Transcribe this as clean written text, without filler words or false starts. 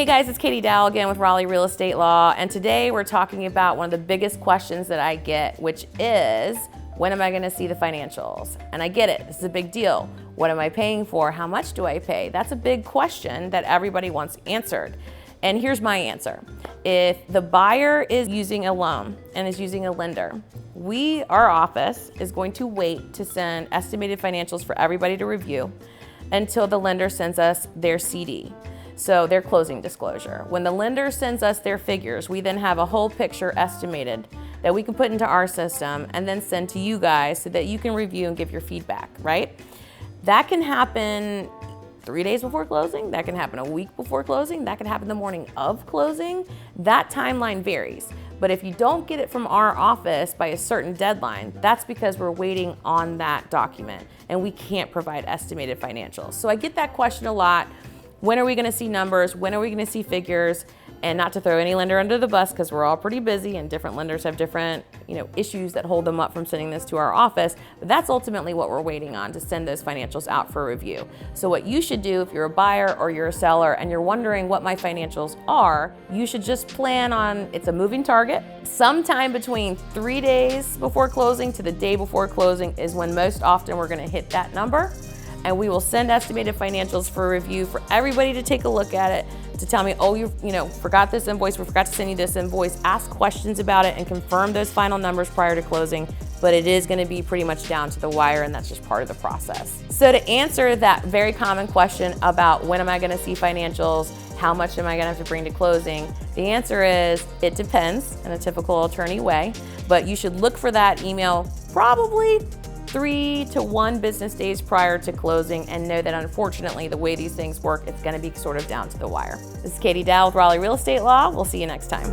Hey guys, it's Katie Dowell again with Raleigh Real Estate Law, and today we're talking about one of the biggest questions that I get, which is, when am I going to see the financials? And I get it, this is a big deal. What am I paying for? How much do I pay? That's a big question that everybody wants answered. And here's my answer. If the buyer is using a loan and is using a lender, our office is going to wait to send estimated financials for everybody to review until the lender sends us their CD. So their closing disclosure. When the lender sends us their figures, we then have a whole picture estimated that we can put into our system and then send to you guys so that you can review and give your feedback, right? That can happen 3 days before closing, that can happen a week before closing, that can happen the morning of closing. That timeline varies. But if you don't get it from our office by a certain deadline, that's because we're waiting on that document and we can't provide estimated financials. So I get that question a lot. When are we going to see numbers? When are we going to see figures? And not to throw any lender under the bus, because we're all pretty busy and different lenders have different issues that hold them up from sending this to our office. But that's ultimately what we're waiting on, to send those financials out for review. So what you should do if you're a buyer or you're a seller and you're wondering what my financials are, you should just plan on, it's a moving target. Sometime between 3 days before closing to the day before closing is when most often we're going to hit that number. And we will send estimated financials for review for everybody to take a look at it, to tell me, oh, you forgot this invoice, we forgot to send you this invoice. Ask questions about it and confirm those final numbers prior to closing. But it is going to be pretty much down to the wire, and that's just part of the process. So to answer that very common question about when am I going to see financials, how much am I going to have to bring to closing, the answer is it depends in a typical attorney way, but you should look for that email probably 3 to 1 business days prior to closing, and know that unfortunately the way these things work, it's going to be sort of down to the wire. This is Katie Dowell with Raleigh Real Estate Law. We'll see you next time.